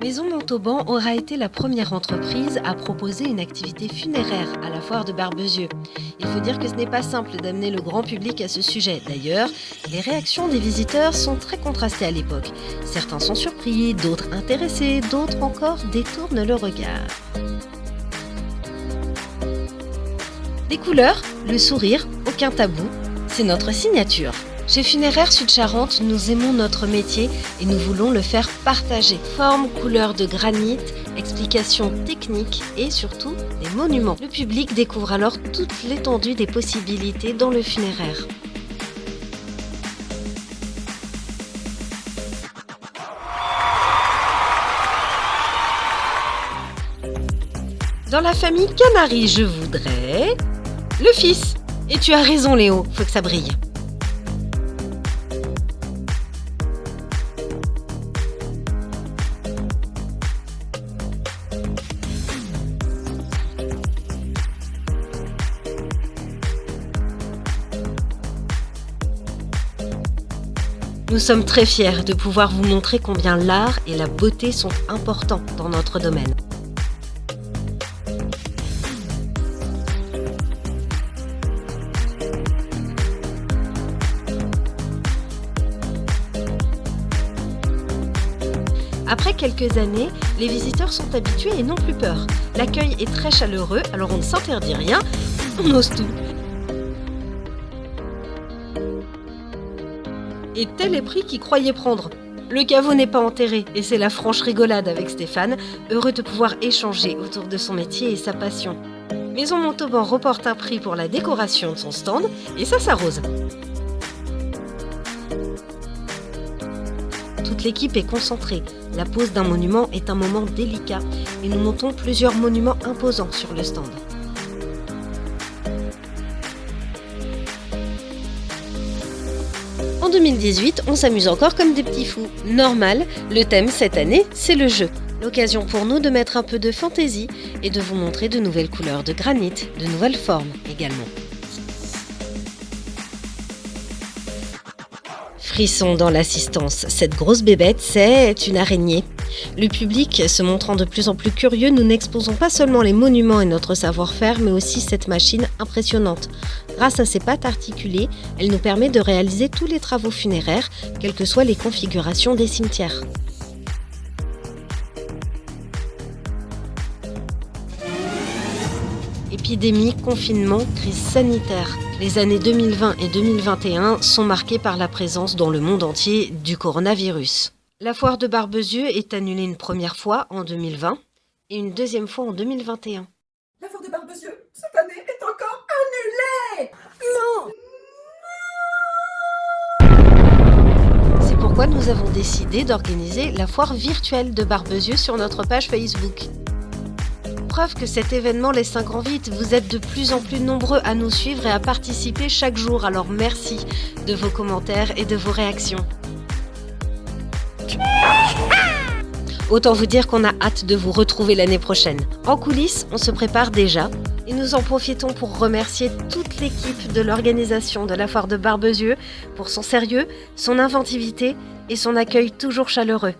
Maison Montauban aura été la première entreprise à proposer une activité funéraire à la foire de Barbezieux. Il faut dire que ce n'est pas simple d'amener le grand public à ce sujet. D'ailleurs, les réactions des visiteurs sont très contrastées à l'époque. Certains sont surpris, d'autres intéressés, d'autres encore détournent le regard. Des couleurs, le sourire, aucun tabou, c'est notre signature. Chez Funéraire Sud-Charente, nous aimons notre métier et nous voulons le faire partager. Forme, couleur de granit, explications techniques et surtout des monuments. Le public découvre alors toute l'étendue des possibilités dans le funéraire. Dans la famille Canary, je voudrais le fils. Et tu as raison Léo, faut que ça brille. Nous sommes très fiers de pouvoir vous montrer combien l'art et la beauté sont importants dans notre domaine. Après quelques années, les visiteurs sont habitués et n'ont plus peur. L'accueil est très chaleureux, alors on ne s'interdit rien, on ose tout. Et tel est prix qu'ils croyaient prendre. Le caveau n'est pas enterré et c'est la franche rigolade avec Stéphane, heureux de pouvoir échanger autour de son métier et sa passion. Maison Montauban remporte un prix pour la décoration de son stand et ça s'arrose. Toute l'équipe est concentrée. La pose d'un monument est un moment délicat et nous montons plusieurs monuments imposants sur le stand. En 2018, on s'amuse encore comme des petits fous. Normal, le thème cette année, c'est le jeu. L'occasion pour nous de mettre un peu de fantaisie et de vous montrer de nouvelles couleurs de granit, de nouvelles formes également. Frisson dans l'assistance, cette grosse bébête, c'est une araignée. Le public se montrant de plus en plus curieux, nous n'exposons pas seulement les monuments et notre savoir-faire, mais aussi cette machine impressionnante. Grâce à ses pattes articulées, elle nous permet de réaliser tous les travaux funéraires, quelles que soient les configurations des cimetières. Épidémie, confinement, crise sanitaire. Les années 2020 et 2021 sont marquées par la présence dans le monde entier du coronavirus. La foire de Barbezieux est annulée une première fois en 2020 et une deuxième fois en 2021. La foire de Barbezieux, cette année, est encore annulée. Non. C'est pourquoi nous avons décidé d'organiser la foire virtuelle de Barbezieux sur notre page Facebook. Preuve que cet événement laisse un grand vide, vous êtes de plus en plus nombreux à nous suivre et à participer chaque jour, alors merci de vos commentaires et de vos réactions. Autant vous dire qu'on a hâte de vous retrouver l'année prochaine. En coulisses, on se prépare déjà et nous en profitons pour remercier toute l'équipe de l'organisation de la foire de Barbezieux pour son sérieux, son inventivité et son accueil toujours chaleureux.